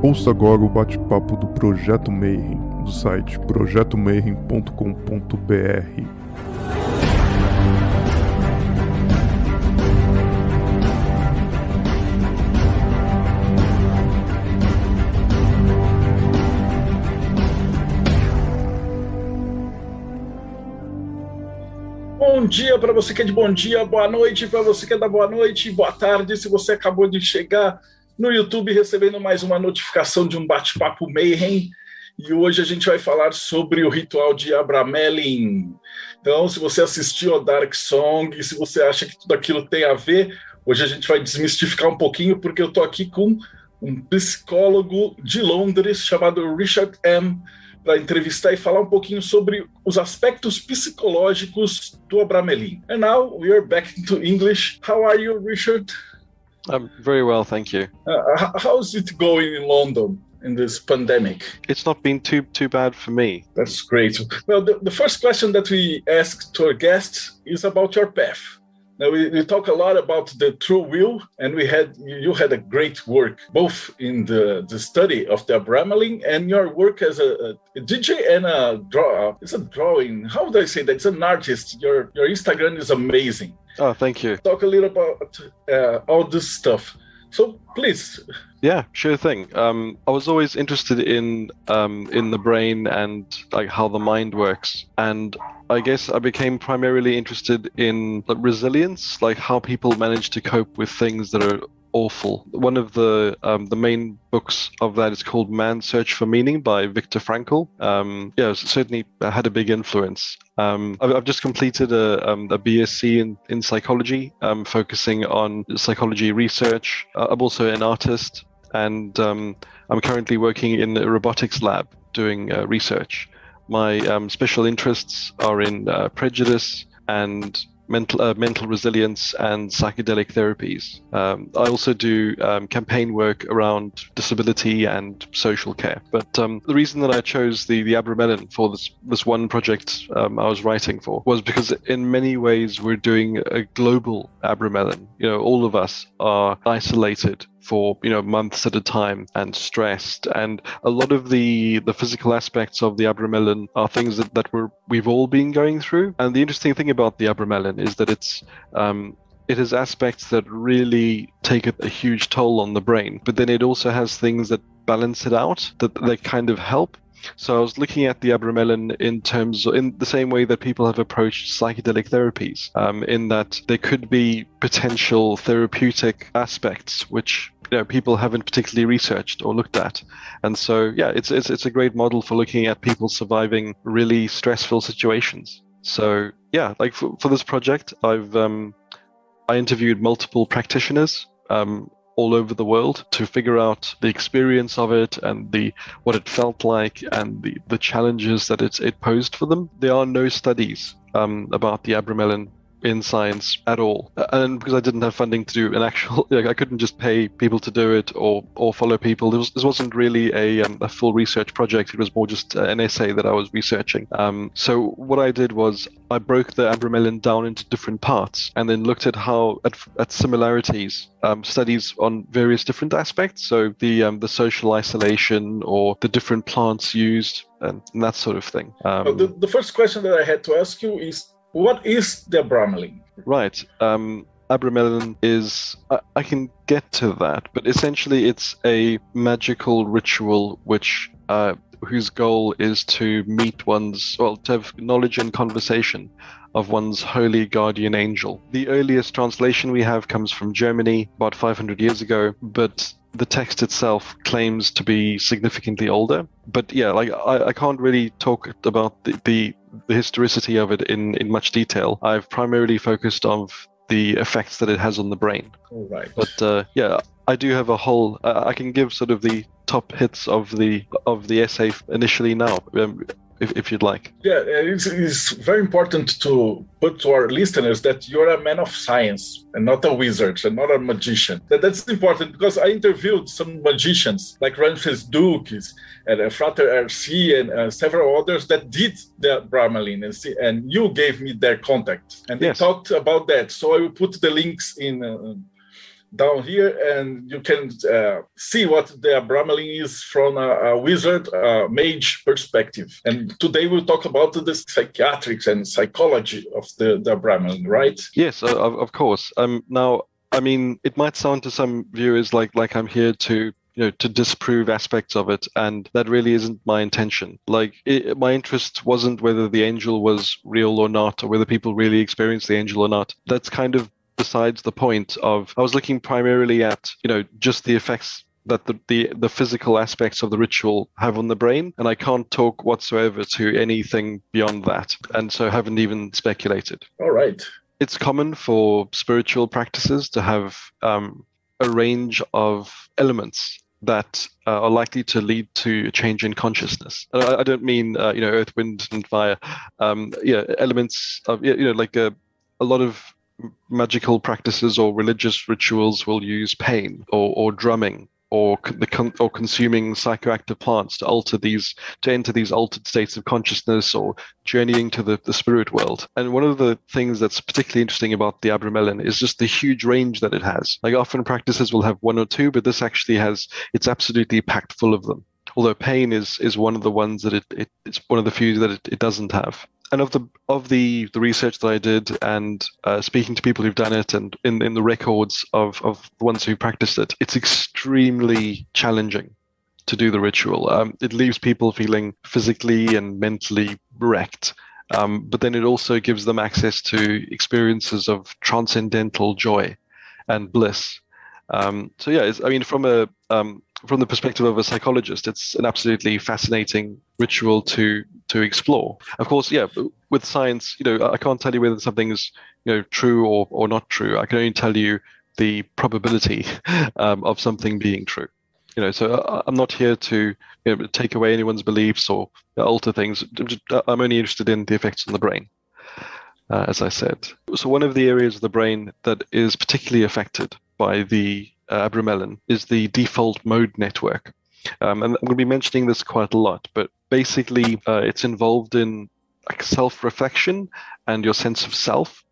Ouça agora o bate-papo do Projeto Mayhem, do site projetomayhem.com.br. Bom dia para você que é de bom dia, boa noite para você que é da boa noite, boa tarde se você acabou de chegar no YouTube recebendo mais uma notificação de um bate-papo Mayhem. E hoje a gente vai falar sobre o ritual de Abramelin. Então, se você assistiu ao Dark Song, se você acha que tudo aquilo tem a ver, hoje a gente vai desmistificar um pouquinho, porque eu estou aqui com um psicólogo de Londres chamado Richard M., para entrevistar e falar um pouquinho sobre os aspectos psicológicos do Abramelin. And now we are back to English. How are you, Richard? I'm very well, thank you. How's it going in London in this pandemic? It's not been too bad for me. That's great. Well, the first question that we ask to our guests is about your path. Now, we talk a lot about the true will, and you had a great work, both in the study of the Abramelin and your work as a DJ and it's a drawing. How would I say that? It's an artist. Your Instagram is amazing. Oh, thank you. Talk a little about all this stuff. So, please. Yeah, sure thing. I was always interested in the brain and like how the mind works, and I guess I became primarily interested in resilience, like how people manage to cope with things that are awful. One of the main books of that is called Man's Search for Meaning by Viktor Frankl. It certainly had a big influence. I've just completed a BSc in psychology, focusing on psychology research. I'm also an artist, and I'm currently working in a robotics lab doing research. My special interests are in prejudice and mental resilience and psychedelic therapies. I also do campaign work around disability and social care. But the reason that I chose the Abramelin for this one project I was writing for was because in many ways we're doing a global Abramelin. You know, all of us are isolated for months at a time and stressed, and a lot of the physical aspects of the Abramelin are things that we've all been going through. And the interesting thing about the Abramelin is that it has aspects that really take a huge toll on the brain, but then it also has things that balance it out, that kind of help. So I was looking at the Abramelin in the same way that people have approached psychedelic therapies, in that there could be potential therapeutic aspects which people haven't particularly researched or looked at. And so it's a great model for looking at people surviving really stressful situations. So like for this project, I interviewed multiple practitioners all over the world to figure out the experience of it and what it felt like and the challenges that it posed for them. There are no studies about the Abramelin in science at all, and because I didn't have funding to do an actual, I couldn't just pay people to do it or follow people. This wasn't really a full research project. It was more just an essay that I was researching. So what I did was I broke the Abramelin down into different parts and then looked at at similarities, studies on various different aspects. So the social isolation or the different plants used and that sort of thing. The first question that I had to ask you is, what is the Abramelin? Right. Abramelin is, I can get to that, but essentially it's a magical ritual whose goal is to to have knowledge and conversation of one's holy guardian angel. The earliest translation we have comes from Germany about 500 years ago, but the text itself claims to be significantly older. But I can't really talk about the historicity of it in much detail. I've primarily focused on the effects that it has on the brain. All right. But I do have a whole. I can give sort of the top hits of the essay initially now, if you'd like. Yeah, it's very important to put to our listeners that you're a man of science and not a wizard and not a magician. That's important because I interviewed some magicians like Ramses Dukes and Frater RC and several others that did the Abramelin, and you gave me their contact and they talked about that. So I will put the links in down here, and you can see what the Abramelin is from a wizard mage perspective. And today we'll talk about the psychiatrics and psychology of the Abramelin, right? Yes, of course. Now, I mean, it might sound to some viewers like I'm here to disprove aspects of it, and that really isn't my intention. My interest wasn't whether the angel was real or not, or whether people really experienced the angel or not. That's kind of besides the point. I was looking primarily at, just the effects that the physical aspects of the ritual have on the brain, and I can't talk whatsoever to anything beyond that, and so haven't even speculated. All right. It's common for spiritual practices to have a range of elements that are likely to lead to a change in consciousness. And I don't mean, earth, wind, and fire. Elements of, like a lot of magical practices or religious rituals will use pain or drumming or consuming psychoactive plants to enter these altered states of consciousness or journeying to the spirit world. And one of the things that's particularly interesting about the Abramelin is just the huge range that it has. Like often practices will have one or two, but this actually it's absolutely packed full of them. Although pain is one of the ones that it's one of the few that it doesn't have. And of the research that I did, and speaking to people who've done it, and in the records of the ones who practiced it, it's extremely challenging to do the ritual. It leaves people feeling physically and mentally wrecked. But then it also gives them access to experiences of transcendental joy and bliss. From the perspective of a psychologist, it's an absolutely fascinating ritual to explore. Of course, with science, I can't tell you whether something is, true or not true. I can only tell you the probability of something being true. So I'm not here to take away anyone's beliefs or alter things. I'm only interested in the effects on the brain, as I said. So one of the areas of the brain that is particularly affected by the Abramelin is the default mode network. And I'm going to be mentioning this quite a lot, but basically it's involved in self-reflection and your sense of self.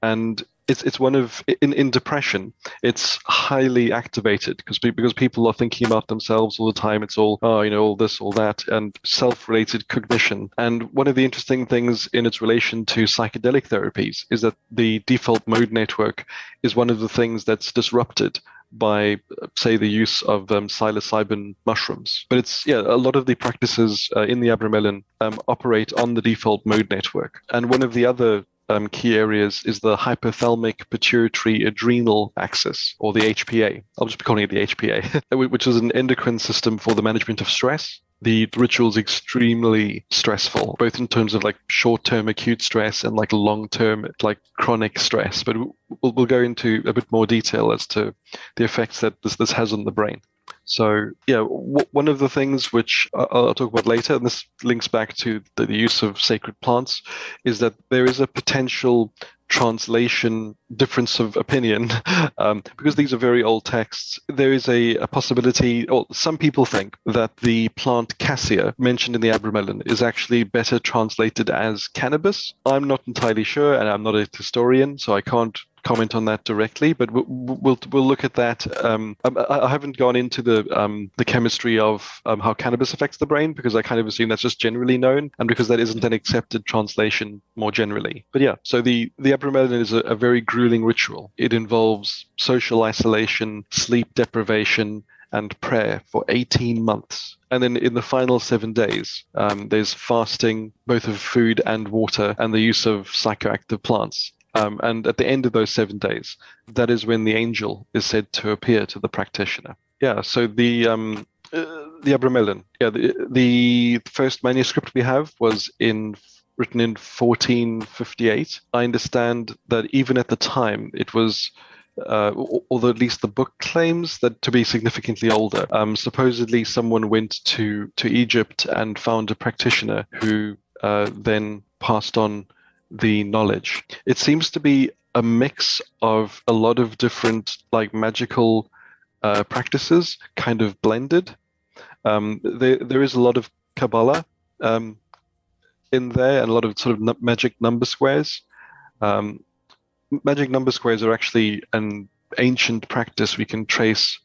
And it's one of, in depression, it's highly activated because people are thinking about themselves all the time. It's all, all this, all that, and self-related cognition. And one of the interesting things in its relation to psychedelic therapies is that the default mode network is one of the things that's disrupted by, say, the use of psilocybin mushrooms. But a lot of the practices in the Abramelin operate on the default mode network. And one of the other key areas is the hypothalamic pituitary adrenal axis, or the HPA. I'll just be calling it the HPA, which is an endocrine system for the management of stress. The ritual is extremely stressful, both in terms of like short-term acute stress and like long-term like chronic stress. But we'll go into a bit more detail as to the effects that this has on the brain. So one of the things which I'll talk about later, and this links back to the use of sacred plants, is that there is a potential translation difference of opinion because these are very old texts. There is a possibility, or some people think that the plant cassia mentioned in the Abramelin is actually better translated as cannabis. I'm not entirely sure, and I'm not a historian, so I can't comment on that directly, but we'll look at that. I haven't gone into the chemistry of how cannabis affects the brain, because I kind of assume that's just generally known, and because that isn't an accepted translation more generally. But so the Abramelin is a very grueling ritual. It involves social isolation, sleep deprivation, and prayer for 18 months. And then in the final 7 days, there's fasting, both of food and water, and the use of psychoactive plants. And at the end of those 7 days, that is when the angel is said to appear to the practitioner. So the Abramelin, the first manuscript we have was written in 1458. I understand that even at the time, it was, although at least the book claims that to be significantly older. Supposedly, someone went to Egypt and found a practitioner who then passed on the knowledge. It seems to be a mix of a lot of different like magical practices kind of blended. There is a lot of Kabbalah in there, and a lot of sort of magic number squares. Magic number squares are actually an ancient practice we can trace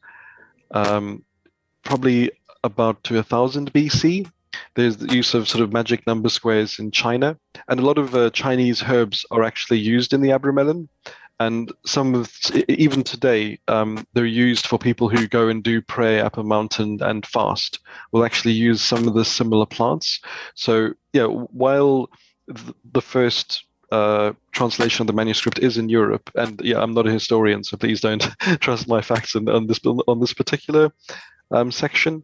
probably about to 1000 BC. There's the use of sort of magic number squares in China, and a lot of Chinese herbs are actually used in the Abramelin. And some of, even today, they're used for people who go and do prayer up a mountain and fast. Will actually use some of the similar plants. So yeah, while the first translation of the manuscript is in Europe, and yeah, I'm not a historian, so please don't trust my facts on this particular section.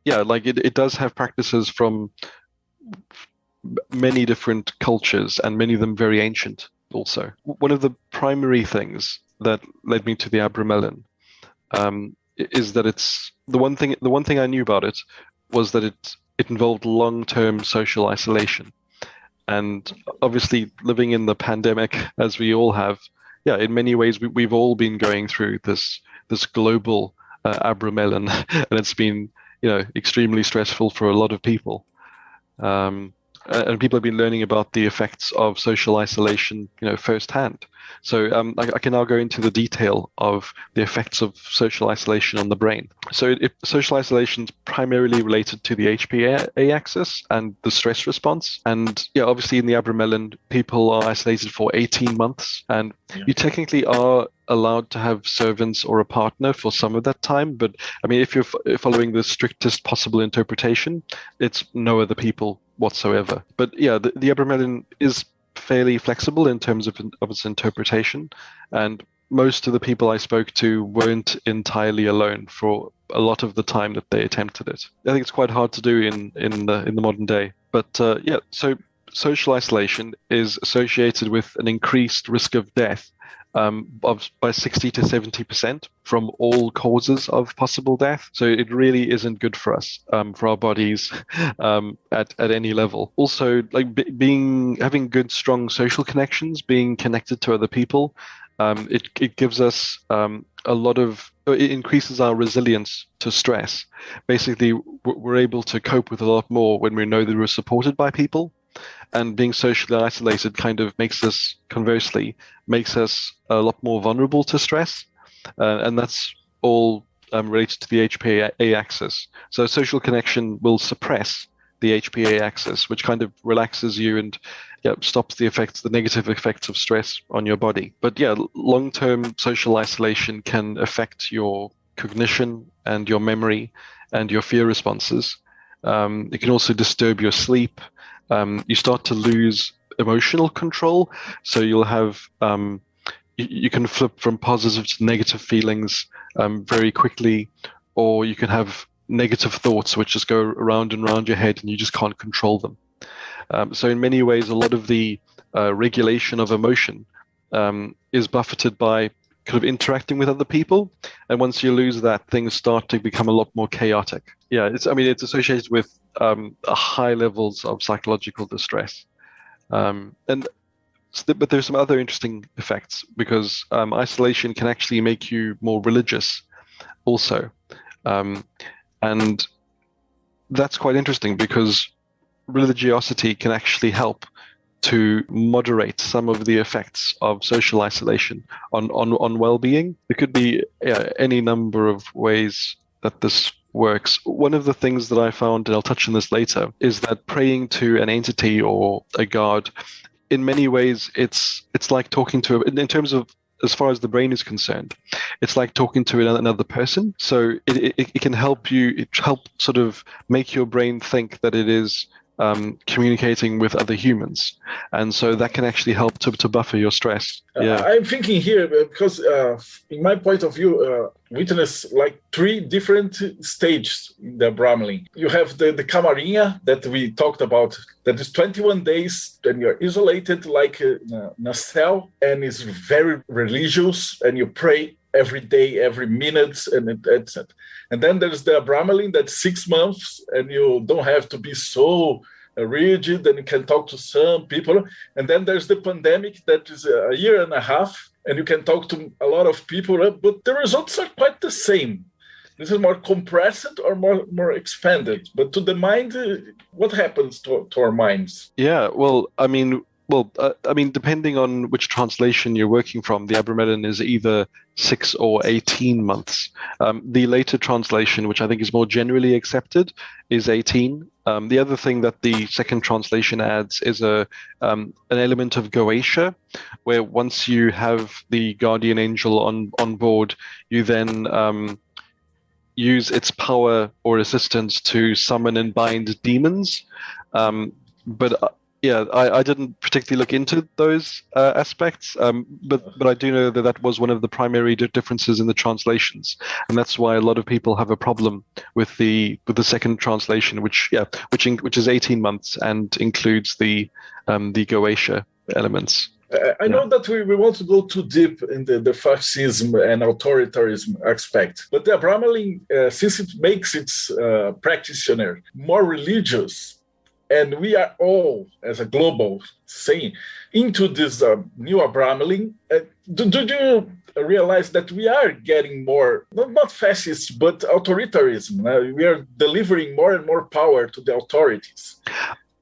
Yeah, like it does have practices from many different cultures, and many of them very ancient also. One of the primary things that led me to the Abramelin is that it's the one thing I knew about it was that it involved long-term social isolation. And obviously living in the pandemic, as we all have, yeah, in many ways we've all been going through this global Abramelin, and it's been, extremely stressful for a lot of people. And people have been learning about the effects of social isolation, firsthand. So I can now go into the detail of the effects of social isolation on the brain. So social isolation is primarily related to the HPA axis and the stress response. And yeah, obviously in the Abramelin, people are isolated for 18 months, and you technically are allowed to have servants or a partner for some of that time. But I mean, if you're following the strictest possible interpretation, it's no other people whatsoever. But yeah, the Abramelin is fairly flexible in terms of its interpretation, and most of the people I spoke to weren't entirely alone for a lot of the time that they attempted it. I think it's quite hard to do in the modern day. But yeah, so social isolation is associated with an increased risk of death by 60 to 70% from all causes of possible death. So it really isn't good for us, for our bodies, at any level. Also, like having good, strong social connections, being connected to other people, it gives us it increases our resilience to stress. Basically, we're able to cope with a lot more when we know that we're supported by people. And being socially isolated kind of conversely makes us a lot more vulnerable to stress, and that's all related to the HPA axis. So social connection will suppress the HPA axis, which kind of relaxes you and stops the negative effects of stress on your body. But yeah, long-term social isolation can affect your cognition and your memory and your fear responses. It can also disturb your sleep. You start to lose emotional control, so you'll have you can flip from positive to negative feelings very quickly, or you can have negative thoughts which just go around and around your head and you just can't control them. So in many ways, a lot of the regulation of emotion is buffeted by kind of interacting with other people, and once you lose that, things start to become a lot more chaotic. Yeah, it's associated with high levels of psychological distress, but there's some other interesting effects, because isolation can actually make you more religious also, and that's quite interesting because religiosity can actually help to moderate some of the effects of social isolation on well-being. There could be any number of ways that this works. One of the things that I found, and I'll touch on this later, is that praying to an entity or a god, in many ways, it's like talking to, in terms of, as far as the brain is concerned, it's like talking to another person. So it can help sort of make your brain think that it is communicating with other humans, and so that can actually help to buffer your stress. I'm thinking here because in my point of view, witness like three different stages in the Abramelin. You have the Camarinha that we talked about, that is 21 days and you're isolated like in a cell, and it's very religious, and you pray every day, every minute, and etc. And then there's the Abramelin, that's 6 months, and you don't have to be so rigid, and you can talk to some people. And then there's the pandemic, that is a year and a half, and you can talk to a lot of people, but the results are quite the same. This is more compressed or more expanded. But to the mind, what happens to our minds? Yeah, well, I mean, I mean, depending on which translation you're working from, the Abramelin is either 6 or 18 months. The later translation, which I think is more generally accepted, is 18. The other thing that the second translation adds is an element of Goetia, where once you have the guardian angel on board, you then use its power or assistance to summon and bind demons. Yeah, I didn't particularly look into those aspects, but I do know that was one of the primary differences in the translations, and that's why a lot of people have a problem with the second translation, which is 18 months and includes the Goetia elements. I know that we want to go too deep in the fascism and authoritarianism aspect, but the Abramelin, since it makes its practitioner more religious, and we are all, as a global saying, into this new Abramelin, do you realize that we are getting more, not fascist, but authoritarianism? We are delivering more and more power to the authorities.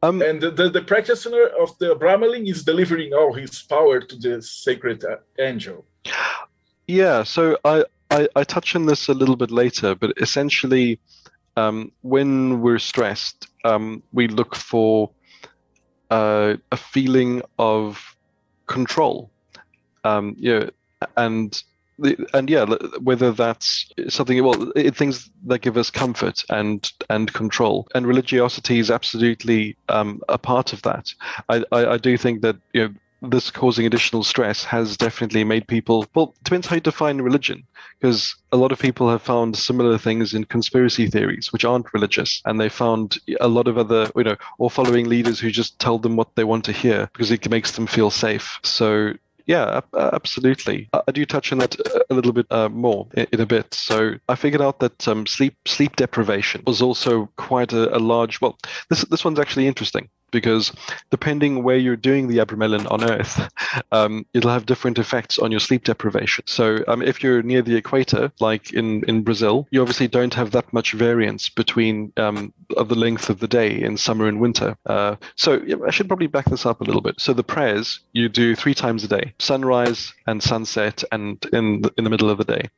And the practitioner of the Abramelin is delivering all his power to the sacred angel. Yeah, so I touch on this a little bit later, but essentially, when we're stressed, we look for a feeling of control, whether that's something, things that give us comfort and control, and religiosity is absolutely a part of that. I do think that this causing additional stress has definitely made people, well, it depends how you define religion, because a lot of people have found similar things in conspiracy theories, which aren't religious, and they found a lot of other, or following leaders who just tell them what they want to hear because it makes them feel safe. So yeah, absolutely. I do touch on that a little bit more in a bit. So I figured out that sleep deprivation was also quite a large, well, this one's actually interesting, because depending where you're doing the Abramelin on Earth, it'll have different effects on your sleep deprivation. So if you're near the equator, like in Brazil, you obviously don't have that much variance between of the length of the day in summer and winter. So I should probably back this up a little bit. So the prayers you do 3 times a day: sunrise and sunset, and in the middle of the day,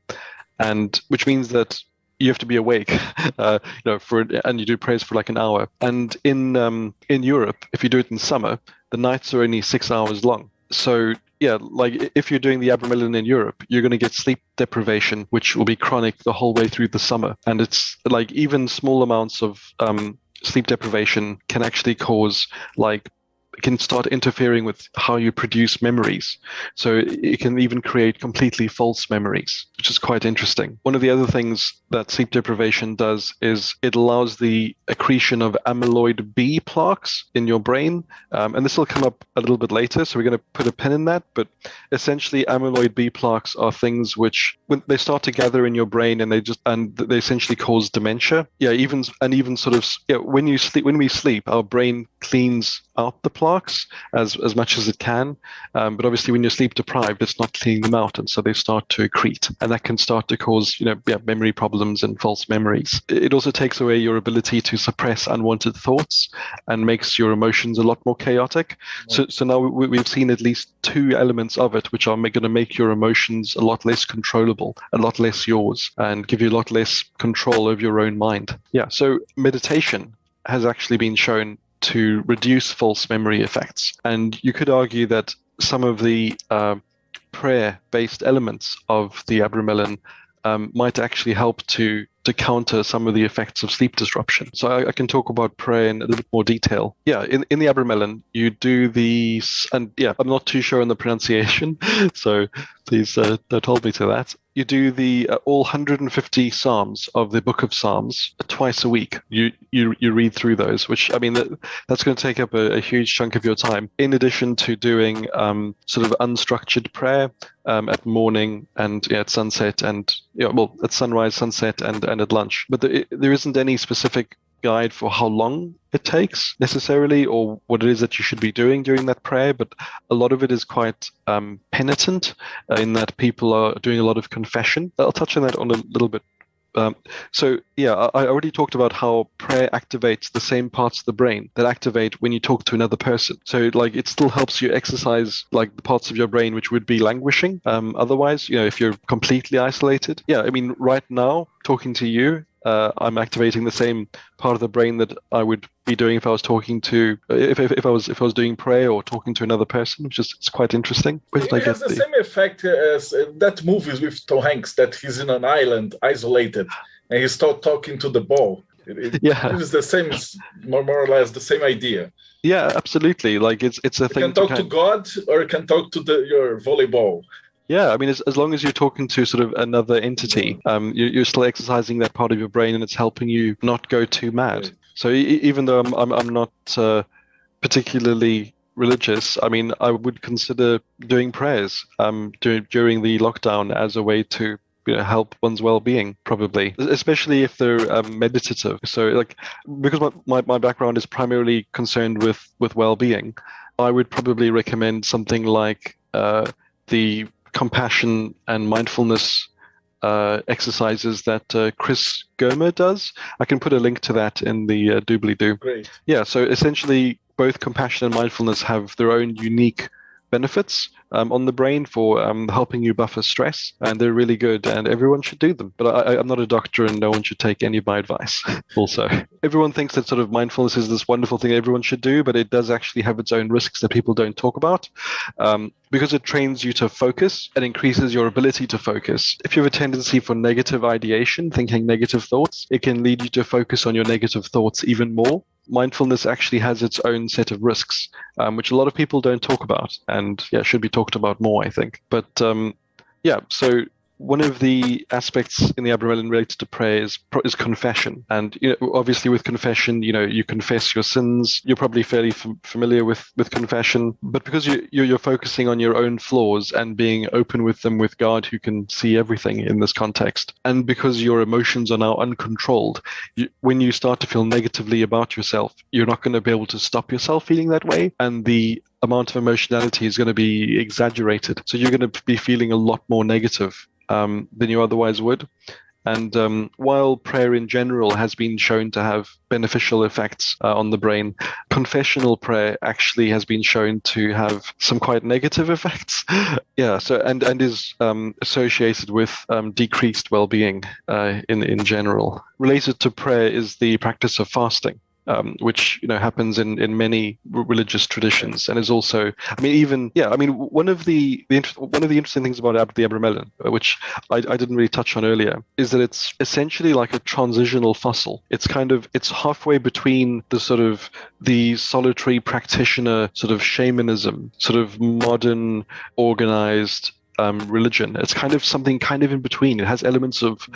and which means that you have to be awake, and you do prayers for like an hour. And in Europe, if you do it in summer, the nights are only 6 hours long. So yeah, like if you're doing the Abramelin in Europe, you're going to get sleep deprivation, which will be chronic the whole way through the summer. And it's like even small amounts of sleep deprivation can actually cause can start interfering with how you produce memories. So it can even create completely false memories, which is quite interesting. One of the other things that sleep deprivation does is it allows the accretion of amyloid B plaques in your brain. And this will come up a little bit later, so we're going to put a pin in that. But essentially, amyloid B plaques are things which, when they start to gather in your brain, and they essentially cause dementia. Yeah, even sort of, when we sleep, our brain cleans out the plaques as much as it can, but obviously when you're sleep deprived, it's not cleaning them out, and so they start to accrete, and that can start to cause memory problems and false memories. It also takes away your ability to suppress unwanted thoughts and makes your emotions a lot more chaotic. So now we've seen at least 2 elements of it which are going to make your emotions a lot less controllable, a lot less yours, and give you a lot less control over your own mind. Yeah, so meditation has actually been shown to reduce false memory effects. And you could argue that some of the prayer-based elements of the Abramelin might actually help to counter some of the effects of sleep disruption. So I can talk about prayer in a little bit more detail. Yeah, in the Abramelin, you do these, and yeah, I'm not too sure on the pronunciation, so please don't hold me to that. You do the all 150 Psalms of the Book of Psalms twice a week. You read through those, which, I mean, that's going to take up a huge chunk of your time, in addition to doing sort of unstructured prayer at morning and at sunset, and at sunrise, sunset, and at lunch. But there isn't any specific guide for how long it takes necessarily, or what it is that you should be doing during that prayer, but a lot of it is quite penitent in that people are doing a lot of confession. I'll touch on that on a little bit I already talked about how prayer activates the same parts of the brain that activate when you talk to another person. So like it still helps you exercise like the parts of your brain which would be languishing. Otherwise, if you're completely isolated. Yeah, I mean, right now, talking to you, I'm activating the same part of the brain that I would be doing if I was talking to if I was doing prayer or talking to another person, which is it's quite interesting. It has the same effect as that movie with Tom Hanks, that he's in an island, isolated, and he's talking to the ball. It is the same, more or less the same idea. Yeah, absolutely. Like it's a thing. You can talk to God, or you can talk to your volleyball. Yeah, I mean, as long as you're talking to sort of another entity, you're still exercising that part of your brain, and it's helping you not go too mad. Right. So even though I'm not particularly religious, I mean, I would consider doing prayers during the lockdown as a way to help one's well-being, probably, especially if they're meditative. So like, because my background is primarily concerned with well-being, I would probably recommend something like the compassion and mindfulness exercises that Chris Germer does. I can put a link to that in the doobly-doo. Great. Yeah, so essentially both compassion and mindfulness have their own unique benefits on the brain for helping you buffer stress, and they're really good, and everyone should do them. But I'm not a doctor, and no one should take any of my advice. Also, everyone thinks that sort of mindfulness is this wonderful thing everyone should do, but it does actually have its own risks that people don't talk about, because it trains you to focus and increases your ability to focus. If you have a tendency for negative ideation, thinking negative thoughts, it can lead you to focus on your negative thoughts even more. Mindfulness actually has its own set of risks, which a lot of people don't talk about, and should be talked about more, I think. But so one of the aspects in the Abramelin related to prayer is confession. And obviously with confession, you confess your sins. You're probably fairly familiar with confession, but because you're focusing on your own flaws and being open with them with God, who can see everything in this context, and because your emotions are now uncontrolled, when you start to feel negatively about yourself, you're not going to be able to stop yourself feeling that way, and the amount of emotionality is going to be exaggerated. So you're going to be feeling a lot more negative than you otherwise would. And while prayer in general has been shown to have beneficial effects on the brain, confessional prayer actually has been shown to have some quite negative effects. And is associated with decreased well-being in general. Related to prayer is the practice of fasting. Which happens in many religious traditions, and is also, one of the interesting things about the Abramelin, which I didn't really touch on earlier, is that it's essentially like a transitional fossil. It's halfway between the sort of the solitary practitioner sort of shamanism, sort of modern organized religion. It's kind of something in between. It has elements of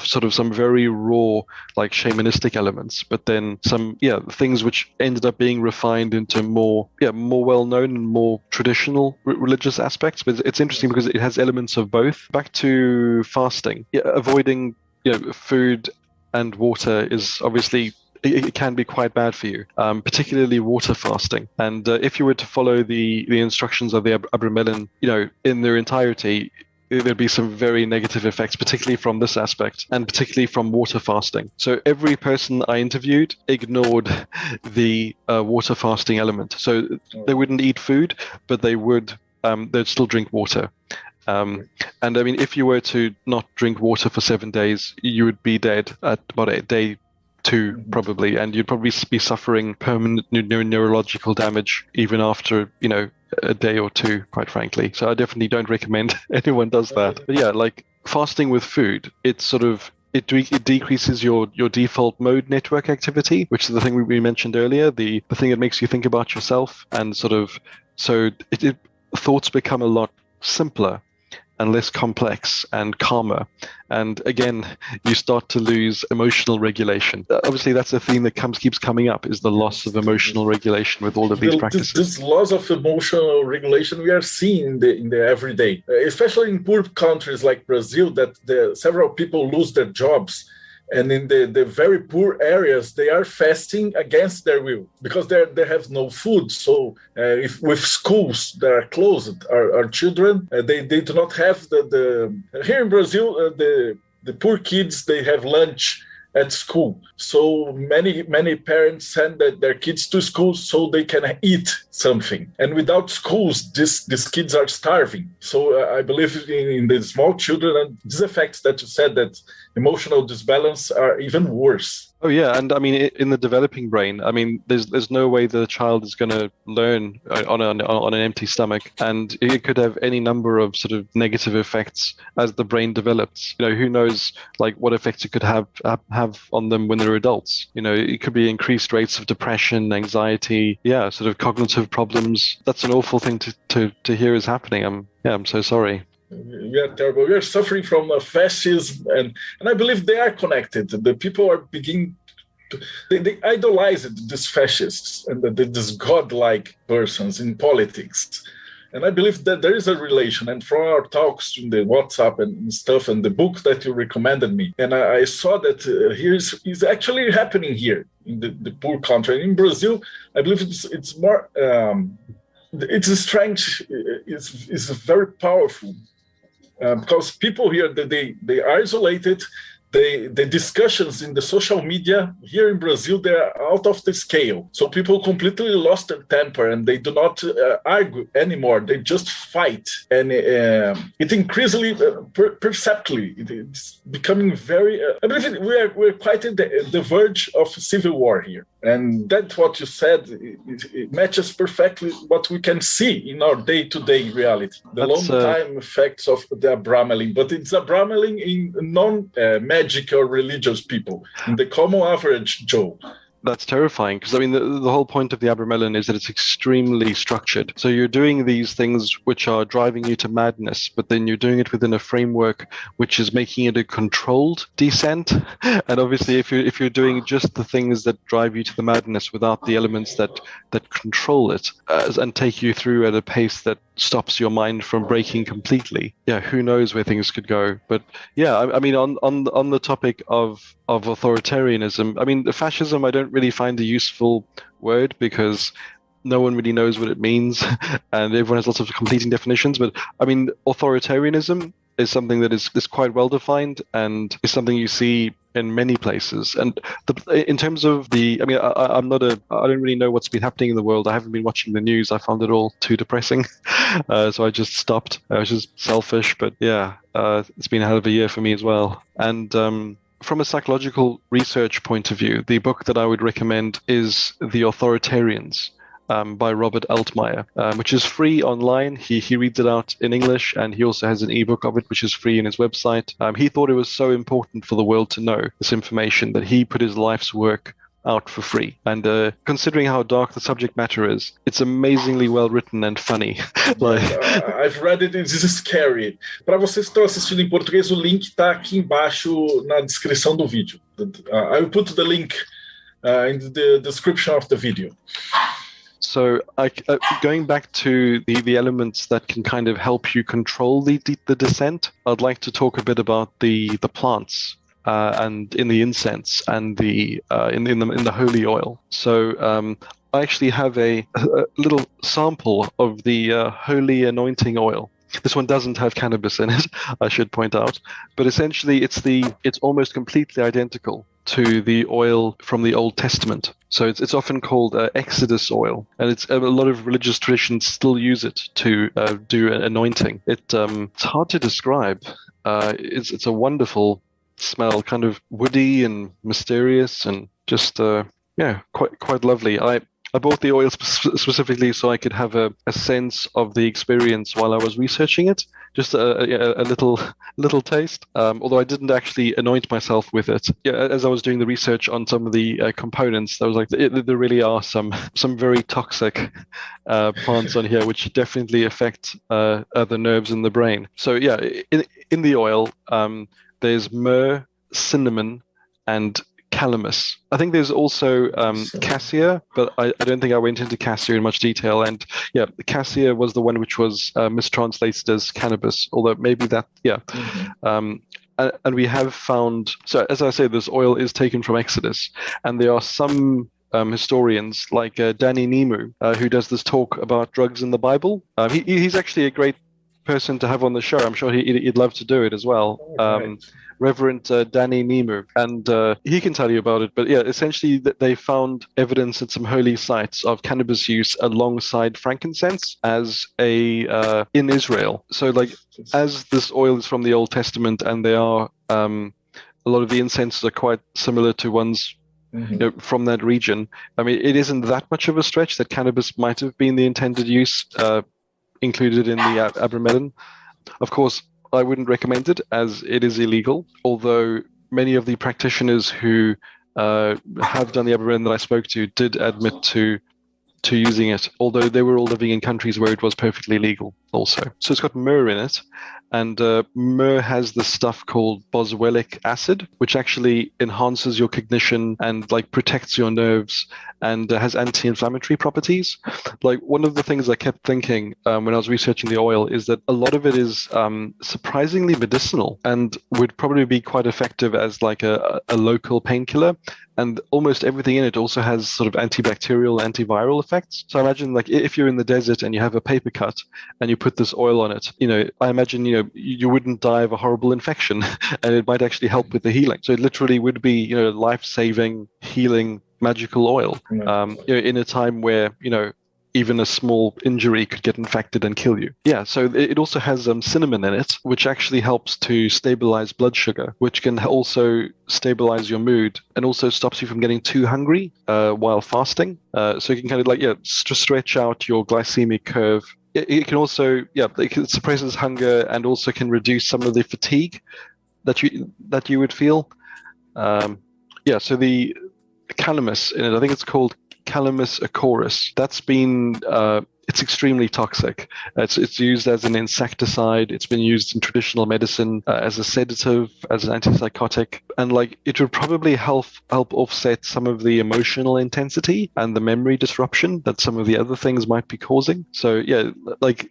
sort of some very raw, like shamanistic elements, but then some things which ended up being refined into more well-known and more traditional religious aspects. But it's interesting because it has elements of both. Back to fasting, avoiding food and water is obviously, it can be quite bad for you, particularly water fasting. And if you were to follow the instructions of the Abramelin, in their entirety, there'd be some very negative effects, particularly from this aspect, and particularly from water fasting. So every person I interviewed ignored the water fasting element. So they wouldn't eat food, but they'd still drink water. And I mean, if you were to not drink water for 7 days, you would be dead at about day 2 probably, and you'd probably be suffering permanent neurological damage even after a day or 2, quite frankly. So I definitely don't recommend anyone does that. But like fasting with food, it decreases your default mode network activity, which is the thing we mentioned earlier, the thing that makes you think about yourself, and thoughts become a lot simpler and less complex and calmer. And again, you start to lose emotional regulation. Obviously, that's a theme that keeps coming up, is the loss of emotional regulation with all of these practices. This loss of emotional regulation we are seeing in the everyday, especially in poor countries like Brazil, that several people lose their jobs. And in the very poor areas, they are fasting against their will because they have no food. So if with schools that are closed, our children, they do not have the here in Brazil, the poor kids, they have lunch at school. So many parents send their kids to school so they can eat something. And without schools, these kids are starving. So I believe in the small children, and these effects that you said, that emotional disbalance, are even worse. Oh yeah, and I mean, in the developing brain, I mean, there's no way the child is going to learn on an empty stomach, and it could have any number of sort of negative effects as the brain develops. You know, who knows, like, what effects it could have on them when they're adults. You know, it could be increased rates of depression, anxiety, sort of cognitive problems. That's an awful thing to hear is happening. I'm so sorry. Yeah, terrible. We are suffering from fascism, and I believe they are connected. The people are beginning to, they idolize these fascists and these godlike persons in politics. And I believe that there is a relation. And from our talks in the WhatsApp and stuff, and the book that you recommended me, and I saw that here is actually happening here in the poor country. In Brazil, I believe it's more. Its strength is very powerful. Because people here, they are isolated. The discussions in the social media here in Brazil, they're out of the scale. So people completely lost their temper, and they do not argue anymore. They just fight. And it increasingly, perceptibly, it's becoming very... I believe we're quite at the verge of civil war here. And that's what you said. It matches perfectly what we can see in our day-to-day reality. The long-time effects of the Abramelin. But it's Abramelin in non-magic or religious people, in the common average Joe. That's terrifying, because I mean, the whole point of the Abramelin is that it's extremely structured. So you're doing these things which are driving you to madness, but then you're doing it within a framework which is making it a controlled descent. And obviously, if you're doing just the things that drive you to the madness without the elements that control it and take you through at a pace that stops your mind from breaking completely, who knows where things could go. But I mean, on the topic of authoritarianism, I mean, the fascism, I don't really find a useful word, because no one really knows what it means, and everyone has lots of competing definitions. But I mean, authoritarianism is something that is quite well defined, and is something you see in many places. And in terms of I don't really know what's been happening in the world. I haven't been watching the news. I found it all too depressing, so I just stopped. I was just selfish, but it's been a hell of a year for me as well. And from a psychological research point of view, the book that I would recommend is The Authoritarians by Robert Altmaier, which is free online. He reads it out in English, and he also has an ebook of it, which is free in his website. He thought it was so important for the world to know this information that he put his life's work out for free. And considering how dark the subject matter is, it's amazingly well written and funny. I've read it, it's scary. Para vocês que estão assistindo em português, o link está aqui embaixo na descrição do vídeo. I will put the link in the description of the video. So going back to the elements that can kind of help you control the descent, I'd like to talk a bit about the plants and in the incense and in the holy oil. So I actually have a little sample of the holy anointing oil. This one doesn't have cannabis in it, I should point out, but essentially it's almost completely identical to the oil from the Old Testament. So it's often called Exodus oil, and it's a lot of religious traditions still use it to do an anointing. It's hard to describe. It's a wonderful smell, kind of woody and mysterious, and just quite lovely. I bought the oil specifically so I could have a sense of the experience while I was researching it. Just a little taste. Although I didn't actually anoint myself with it. As I was doing the research on some of the components, I was like, there really are some very toxic plants on here, which definitely affect the nerves in the brain. So in the oil, there's myrrh, cinnamon, and calamus. I think there's also cassia, but I don't think I went into cassia in much detail. And cassia was the one which was mistranslated as cannabis, although maybe that, and we have found, so as I say, this oil is taken from Exodus, and there are some historians like Danny Nemu, who does this talk about drugs in the Bible. He's actually a great person to have on the show. I'm sure he'd love to do it as well. Right. Reverend Danny Nemu, and he can tell you about it. But yeah, essentially they found evidence at some holy sites of cannabis use alongside frankincense as in Israel. So like, as this oil is from the Old Testament, and they are a lot of the incenses are quite similar to ones from that region. I mean, it isn't that much of a stretch that cannabis might have been the intended use included in the Abramelin. Of course, I wouldn't recommend it as it is illegal, although many of the practitioners who have done the Abramelin that I spoke to did admit to using it, although they were all living in countries where it was perfectly legal also. So it's got myrrh in it, and myrrh has this stuff called boswellic acid, which actually enhances your cognition and like protects your nerves, and has anti-inflammatory properties. Like, one of the things I kept thinking when I was researching the oil is that a lot of it is surprisingly medicinal and would probably be quite effective as like a local painkiller. And almost everything in it also has sort of antibacterial, antiviral effects. So I imagine, like, if you're in the desert and you have a paper cut and you put this oil on it, I imagine, you wouldn't die of a horrible infection, and it might actually help with the healing. So it literally would be, life-saving, healing, magical oil, in a time where, even a small injury could get infected and kill you. Yeah, so it also has cinnamon in it, which actually helps to stabilize blood sugar, which can also stabilize your mood and also stops you from getting too hungry while fasting. So you can kind of stretch out your glycemic curve. It can also, it suppresses hunger and also can reduce some of the fatigue that you would feel. So the calamus in it, I think it's called Calamus acorus. That's been it's extremely toxic. It's used as an insecticide. It's been used in traditional medicine as a sedative, as an antipsychotic, and it would probably help offset some of the emotional intensity and the memory disruption that some of the other things might be causing. So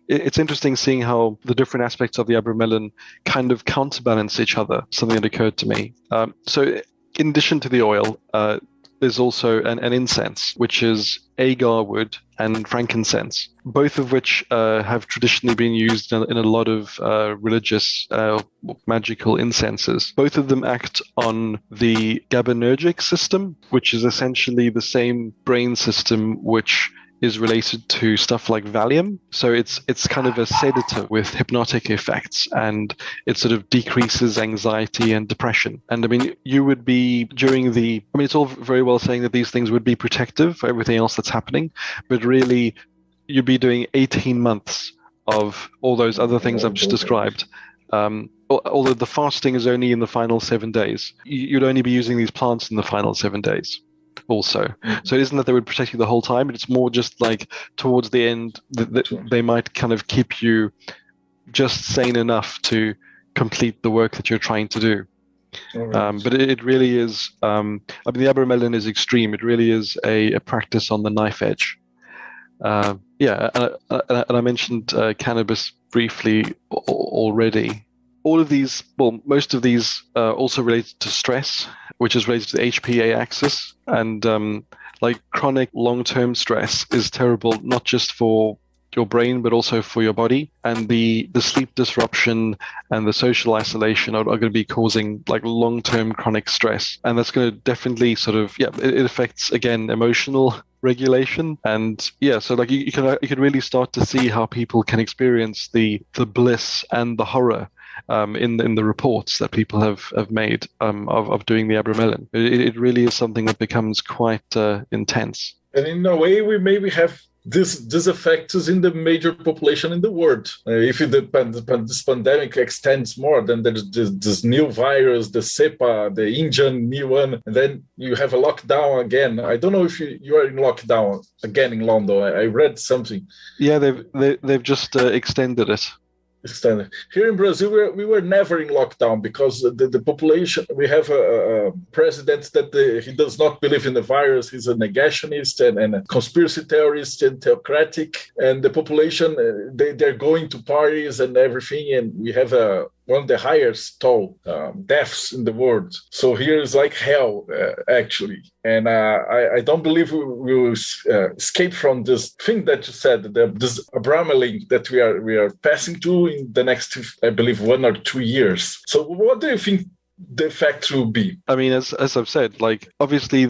it's interesting seeing how the different aspects of the Abramelin kind of counterbalance each other. Something that occurred to me. So in addition to the oil, there's also an incense, which is agar wood and frankincense, both of which have traditionally been used in a lot of religious magical incenses. Both of them act on the GABAergic system, which is essentially the same brain system which is related to stuff like Valium. So it's kind of a sedative with hypnotic effects, and it sort of decreases anxiety and depression. And I mean, you would be it's all very well saying that these things would be protective for everything else that's happening, but really you'd be doing 18 months of all those other things I've just described. Although the fasting is only in the final 7 days, you'd only be using these plants in the final 7 days. Also, so it isn't that they would protect you the whole time, but it's more just like towards the end they might kind of keep you just sane enough to complete the work that you're trying to do. Right. But it really is, the Abramelin is extreme. It really is a practice on the knife edge. And I mentioned cannabis briefly already. All of these, most of these are also related to stress, which is related to the HPA axis. And chronic long-term stress is terrible, not just for your brain, but also for your body. And the sleep disruption and the social isolation are going to be causing long-term chronic stress. And that's going to definitely it affects, again, emotional regulation. And so you can really start to see how people can experience the bliss and the horror in the reports that people have made of doing the Abramelin. It really is something that becomes quite intense. And in a way, we maybe have these effects in the major population in the world. If this pandemic extends more, then there's this new virus, the Cepa, the Indian new one, and then you have a lockdown again. I don't know if you are in lockdown again in London. I read something. Yeah, they've just extended it. Here in Brazil, we were never in lockdown because the population, we have a president that he does not believe in the virus. He's a negationist and a conspiracy theorist and theocratic. And the population, they're going to parties and everything. And we have one of the highest toll deaths in the world. So here is like hell, actually. And I don't believe we will escape from this thing that you said, this Abramelin that we are passing through in the next, I believe, 1 or 2 years. So what do you think the effect will be? I mean, as I've said, like obviously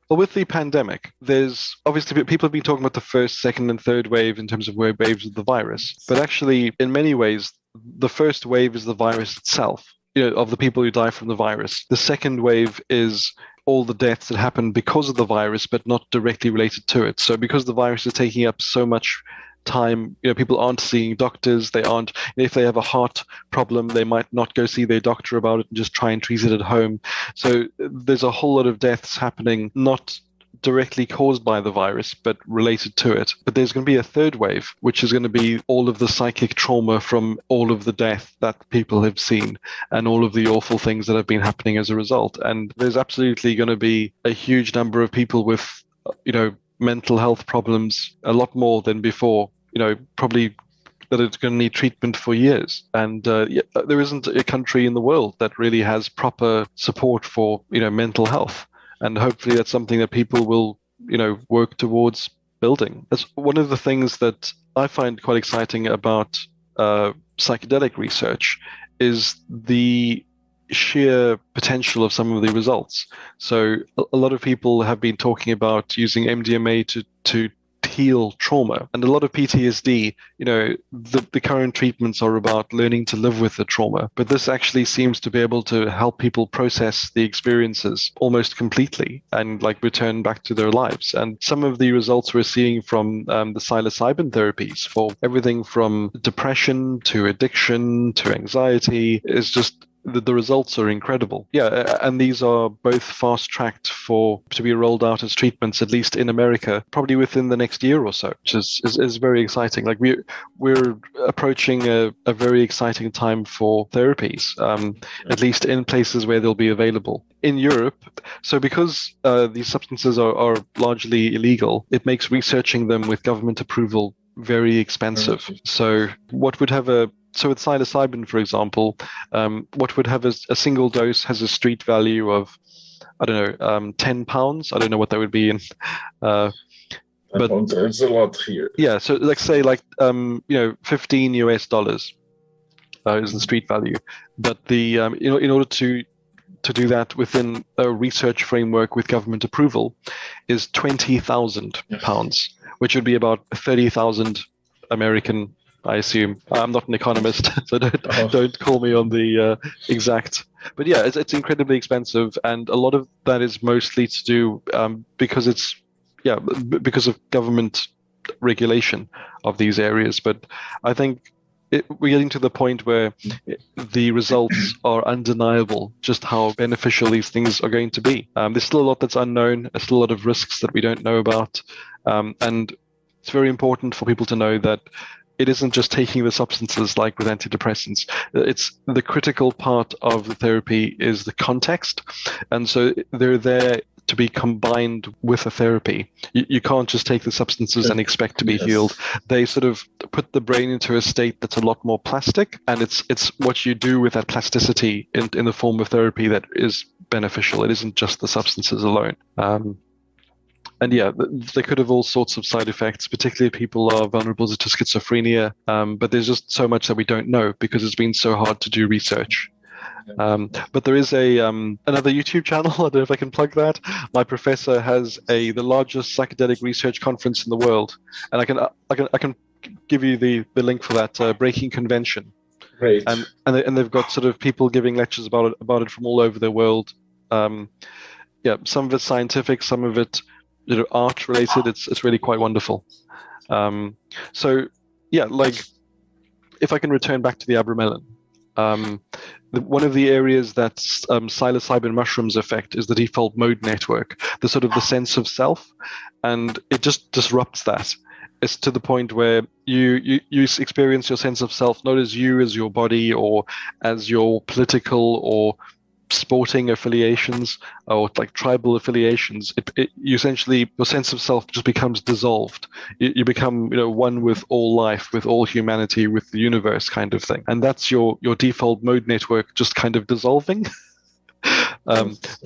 with the pandemic, there's obviously people have been talking about the first, second, and third wave in terms of waves of the virus. But actually, in many ways, the first wave is the virus itself, of the people who die from the virus. The second wave is all the deaths that happen because of the virus, but not directly related to it. So because the virus is taking up so much time, people aren't seeing doctors. They aren't, if they have a heart problem, they might not go see their doctor about it and just try and treat it at home. So there's a whole lot of deaths happening, not directly caused by the virus, but related to it. But there's going to be a third wave, which is going to be all of the psychic trauma from all of the death that people have seen and all of the awful things that have been happening as a result. And there's absolutely going to be a huge number of people with, mental health problems, a lot more than before, probably that it's going to need treatment for years. And there isn't a country in the world that really has proper support for, mental health. And hopefully that's something that people will, work towards building. That's one of the things that I find quite exciting about psychedelic research is the sheer potential of some of the results. So a lot of people have been talking about using MDMA to heal trauma, and a lot of PTSD, the current treatments are about learning to live with the trauma, but this actually seems to be able to help people process the experiences almost completely and return back to their lives. And some of the results we're seeing from the psilocybin therapies for everything from depression to addiction to anxiety is just the results are incredible. Yeah, and these are both fast-tracked to be rolled out as treatments, at least in America, probably within the next year or so, which is very exciting. We're approaching a very exciting time for therapies, at least in places where they'll be available. In Europe, so because these substances are largely illegal, it makes researching them with government approval very expensive. So with psilocybin, for example, what would have a single dose has a street value of, I don't know, £10. I don't know what that would be in, but it's a lot here. Yeah, so say $15 is the street value, but the in order to do that within a research framework with government approval is £20,000, which would be about 30,000 American. I assume. I'm not an economist, so don't call me on the exact. But yeah, it's incredibly expensive, and a lot of that is mostly to do because of government regulation of these areas. But I think we're getting to the point where the results are undeniable, just how beneficial these things are going to be. There's still a lot that's unknown. There's still a lot of risks that we don't know about, and it's very important for people to know that it isn't just taking the substances like with antidepressants. It's the critical part of the therapy is the context. And so they're there to be combined with a therapy. You can't just take the substances and expect to be healed. They sort of put the brain into a state that's a lot more plastic. And it's what you do with that plasticity in the form of therapy that is beneficial. It isn't just the substances alone. And yeah, they could have all sorts of side effects, particularly if people are vulnerable to schizophrenia. But there's just so much that we don't know because it's been so hard to do research. But there is another YouTube channel. I don't know if I can plug that. My professor has the largest psychedelic research conference in the world, and I can give you the link for that. Breaking Convention. Great. And they've got sort of people giving lectures about it from all over the world. Some of it's scientific, some of it art related. It's really quite wonderful. So yeah, if I can return back to the Abramelin, one of the areas that psilocybin mushrooms affect is the default mode network, the sort of the sense of self, and it just disrupts that. It's to the point where you experience your sense of self not as you as your body or as your political or sporting affiliations or like tribal affiliations, you essentially, your sense of self just becomes dissolved. You become, one with all life, with all humanity, with the universe kind of thing. And that's your default mode network just kind of dissolving.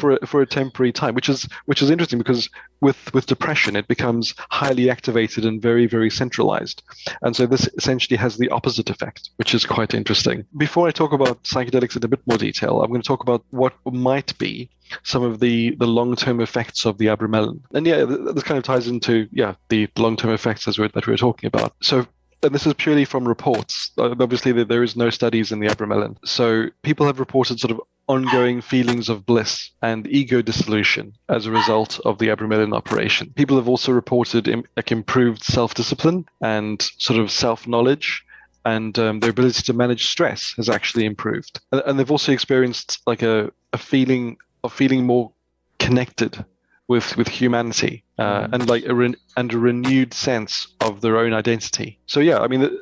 For a temporary time, which is interesting, because with depression it becomes highly activated and very, very centralized, and so this essentially has the opposite effect, which is quite interesting. Before I talk about psychedelics in a bit more detail, I'm going to talk about what might be some of the long-term effects of the Abramelin. And this kind of ties into the long-term effects that we're talking about. So. And this is purely from reports. Obviously, there is no studies in the Abramelin. So people have reported sort of ongoing feelings of bliss and ego dissolution as a result of the Abramelin operation. People have also reported improved self-discipline and sort of self-knowledge, and their ability to manage stress has actually improved. And they've also experienced like a feeling more connected with humanity, and like a renewed sense of their own identity. So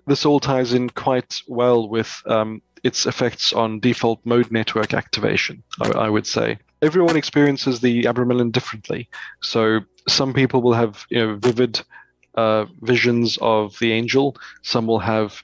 this all ties in quite well with its effects on default mode network activation, I would say. Everyone experiences the Abramelin differently. So some people will have vivid visions of the angel. Some will have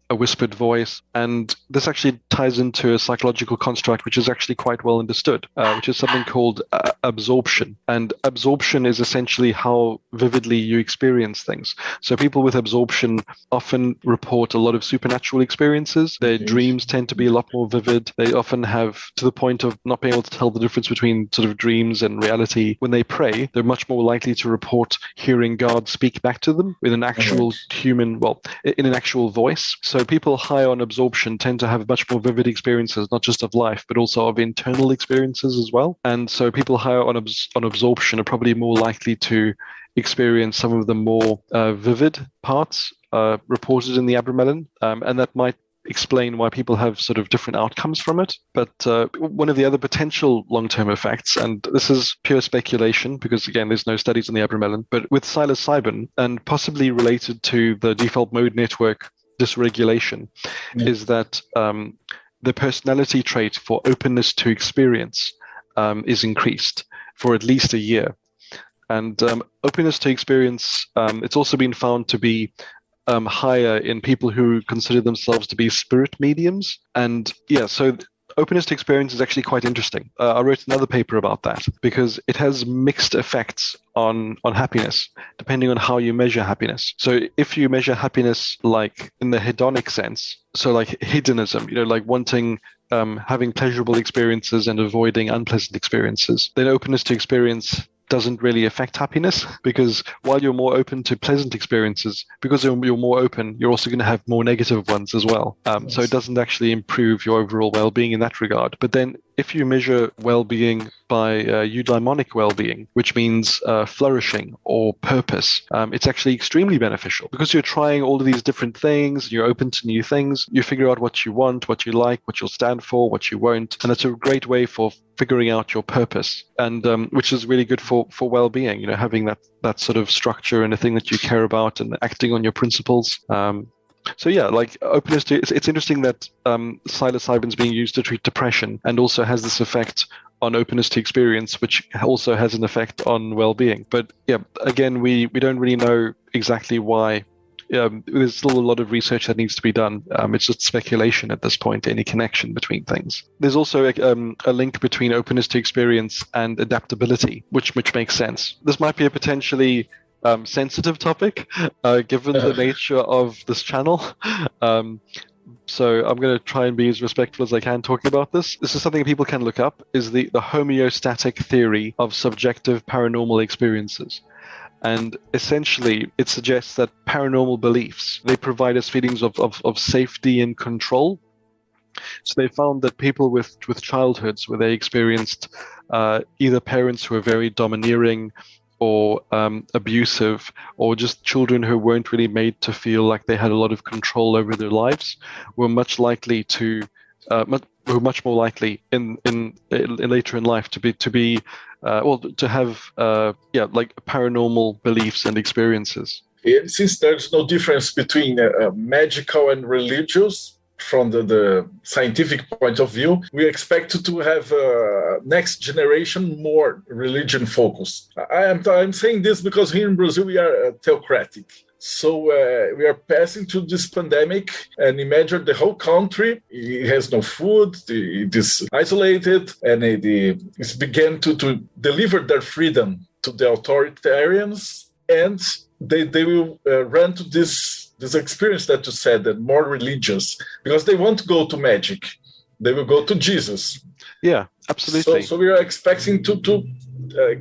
a whispered voice, and this actually ties into a psychological construct which is actually quite well understood, which is something called absorption. And absorption is essentially how vividly you experience things. So people with absorption often report a lot of supernatural experiences. Their dreams tend to be a lot more vivid. They often have, to the point of not being able to tell the difference between sort of dreams and reality. When they pray, they're much more likely to report hearing God speak back to them with an actual human, in an actual voice. So people high on absorption tend to have much more vivid experiences, not just of life, but also of internal experiences as well. And so people higher on absorption are probably more likely to experience some of the more vivid parts reported in the Abramelin, and that might explain why people have sort of different outcomes from it. But one of the other potential long-term effects, and this is pure speculation because again there's no studies on the Abramelin, but with psilocybin, and possibly related to the default mode network dysregulation, is that the personality trait for openness to experience is increased for at least a year. And openness to experience, it's also been found to be higher in people who consider themselves to be spirit mediums. And so openness to experience is actually quite interesting. I wrote another paper about that because it has mixed effects on happiness, depending on how you measure happiness. So if you measure happiness like in the hedonic sense, so like hedonism, like wanting, having pleasurable experiences and avoiding unpleasant experiences, then openness to experience doesn't really affect happiness, because while you're more open to pleasant experiences, because you're more open, you're also going to have more negative ones as well. So it doesn't actually improve your overall well-being in that regard. But then if you measure well-being by eudaimonic well-being, which means flourishing or purpose, it's actually extremely beneficial because you're trying all of these different things, you're open to new things, you figure out what you want, what you like, what you'll stand for, what you won't. And that's a great way for figuring out your purpose, and which is really good for well-being, having that sort of structure and a thing that you care about and acting on your principles. So like openness to, it's interesting that psilocybin is being used to treat depression and also has this effect on openness to experience, which also has an effect on well-being. But again, we don't really know exactly why. There's still a lot of research that needs to be done. It's just speculation at this point, any connection between things. There's also a link between openness to experience and adaptability, which makes sense. This might be a potentially sensitive topic, given the nature of this channel. So I'm going to try and be as respectful as I can talking about this. This is something people can look up, is the homeostatic theory of subjective paranormal experiences. And essentially, it suggests that paranormal beliefs, they provide us feelings of safety and control. So they found that people with childhoods where they experienced either parents who were very domineering or abusive, or just children who weren't really made to feel like they had a lot of control over their lives, were much likely to, were much more likely in later in life to have like paranormal beliefs and experiences. Since there's no difference between magical and religious, from the scientific point of view, we expect to have next generation more religion focused. I'm saying this because here in Brazil we are theocratic. So we are passing through this pandemic, and imagine the whole country, it has no food, it is isolated, and it's began to deliver their freedom to the authoritarians, and they will run to this experience that you said, that more religious, because they won't go to magic, they will go to Jesus. Yeah, absolutely. So we are expecting to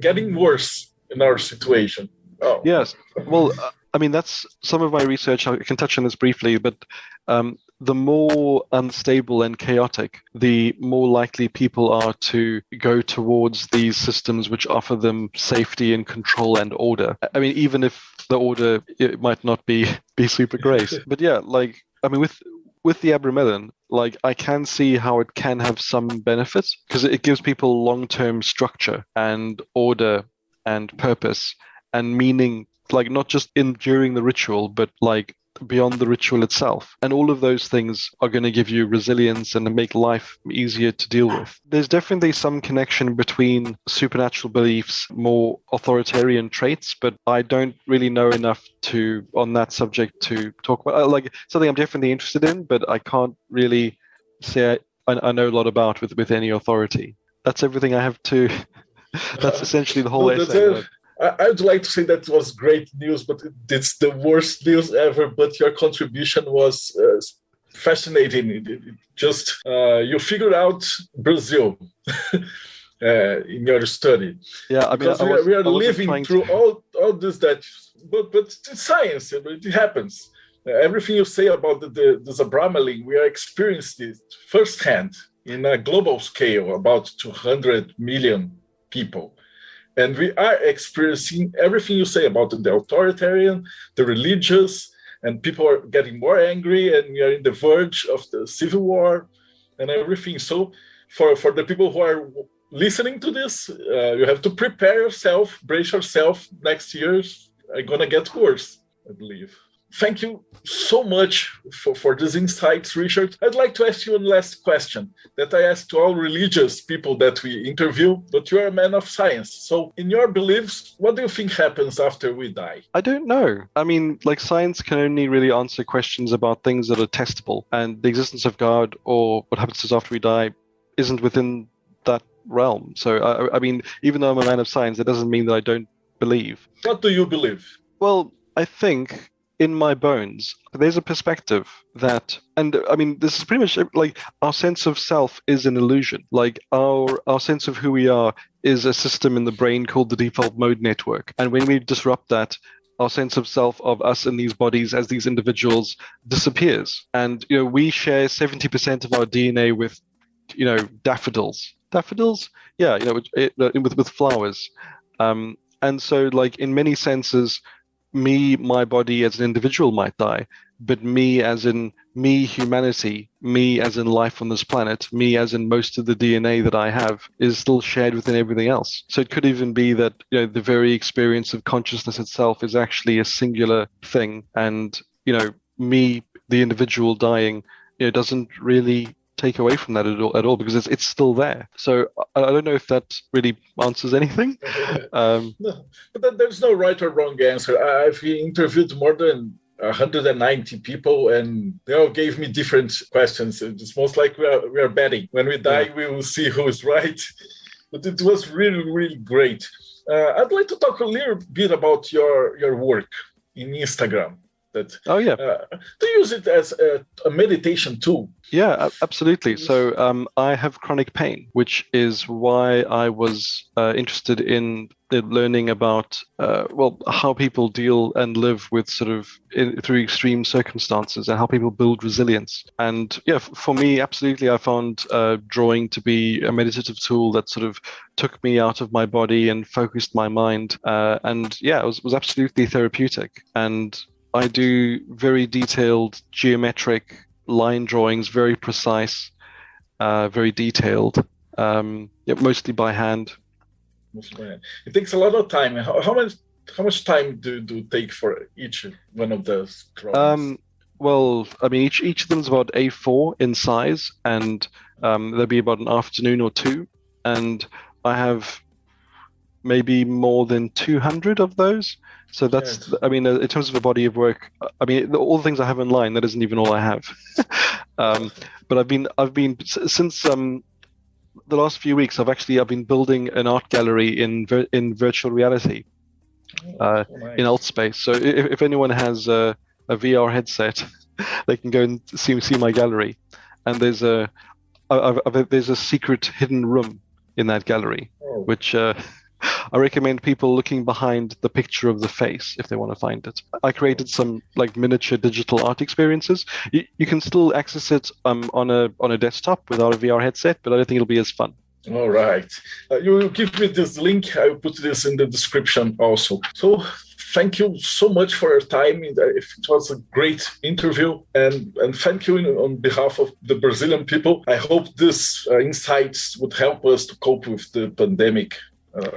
getting worse in our situation. Oh. Yes, well, I mean, that's some of my research. I can touch on this briefly, but the more unstable and chaotic, the more likely people are to go towards these systems which offer them safety and control and order. I mean, even if the order, it might not be super great. But yeah, like, I mean, with the Abramelin, like, I can see how it can have some benefits because it gives people long-term structure and order and purpose and meaning, like not just during the ritual, but like beyond the ritual itself. And all of those things are going to give you resilience and make life easier to deal with. There's definitely some connection between supernatural beliefs, more authoritarian traits, but I don't really know enough on that subject to talk about. Like, something I'm definitely interested in, but I can't really say I know a lot about with any authority. That's everything I have to. That's essentially the whole essay. I would like to say that was great news, but it's the worst news ever. But your contribution was fascinating. You figured out Brazil in your study. Yeah, I mean, because we are living through all this but it's science. It happens. Everything you say about this Abramelin, we are experiencing it firsthand in a global scale, about 200 million people. And we are experiencing everything you say about the authoritarian, the religious, and people are getting more angry, and we are in the verge of the civil war and everything. So for the people who are listening to this, you have to prepare yourself, brace yourself. Next year are going to get worse, I believe. Thank you so much for these insights, Richard. I'd like to ask you one last question that I ask to all religious people that we interview, but you are a man of science. So in your beliefs, what do you think happens after we die? I don't know. I mean, like, science can only really answer questions about things that are testable, and the existence of God or what happens to us after we die isn't within that realm. So, I mean, even though I'm a man of science, it doesn't mean that I don't believe. What do you believe? Well, I think in my bones, there's a perspective that, and I mean, this is pretty much like our sense of self is an illusion. Like our sense of who we are is a system in the brain called the default mode network. And when we disrupt that, our sense of self, of us in these bodies as these individuals, disappears. And, you know, we share 70% of our DNA with, you know, daffodils. Daffodils? Yeah, you know, with flowers. And so, like, in many senses, my body as an individual might die, but me as in me, humanity, me as in life on this planet, me as in most of the DNA that I have is still shared within everything else. So it could even be that, you know, the very experience of consciousness itself is actually a singular thing. And, you know, me, the individual dying, you know, doesn't really take away from that at all because it's still there. So I don't know if that really answers anything. No, but there's no right or wrong answer. I've interviewed more than 190 people, and they all gave me different questions. It's most like we are betting. When we die, we will see who is right. But it was really, really great. I'd like to talk a little bit about your work in Instagram. Do you use it as a meditation tool? Yeah, absolutely. So I have chronic pain, which is why I was interested in learning about how people deal and live with through extreme circumstances and how people build resilience. And yeah, for me, absolutely, I found drawing to be a meditative tool that sort of took me out of my body and focused my mind. And yeah, it was absolutely therapeutic. And I do very detailed geometric line drawings, very precise, very detailed, mostly by hand. It takes a lot of time. How much time do you take for each one of those drawings? Well, I mean, each of them is about A4 in size, and there'll be about an afternoon or two, and I have maybe more than 200 of those. So that's, I mean, in terms of a body of work, I mean, all the things I have online, that isn't even all I have. But I've been since the last few weeks, I've been building an art gallery in virtual reality, Nice. in Altspace. So if anyone has a VR headset, they can go and see my gallery. And there's a secret hidden room in that gallery, which I recommend people looking behind the picture of the face if they want to find it. I created some like miniature digital art experiences. You can still access it on a desktop without a VR headset, but I don't think it'll be as fun. All right. You will give me this link. I will put this in the description also. So thank you so much for your time. It was a great interview. And thank you on behalf of the Brazilian people. I hope these insights would help us to cope with the pandemic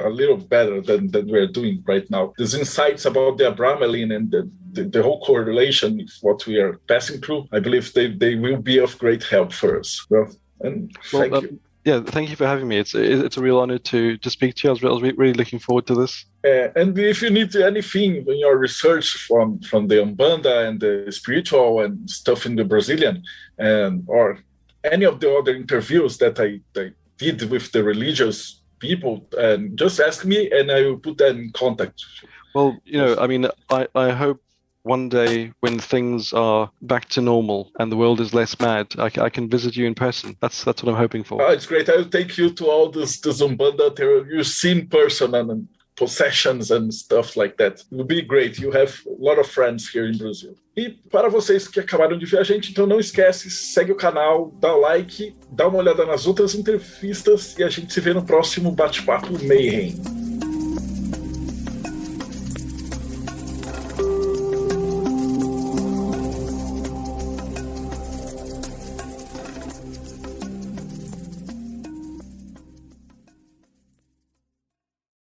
a little better than we're doing right now. These insights about the Abramelin and the whole correlation with what we are passing through, I believe they will be of great help for us. Thank you. Yeah, thank you for having me. It's a real honor to speak to you. I was really looking forward to this. And if you need anything in your research from the Umbanda and the spiritual and stuff in the Brazilian, or any of the other interviews that I did with the religious people, and just ask me and I will put them in contact. Well, I mean, I hope one day when things are back to normal and the world is less mad, I can visit you in person. That's what I'm hoping for. It's great. I will take you to all this Umbanda you see in person and possessions and stuff like that. It will be great. You have a lot of friends here in Brazil. E para vocês que acabaram de ver a gente, então não esquece, segue o canal, dá o like, dá uma olhada nas outras entrevistas e a gente se vê no próximo Bate Papo Mayhem.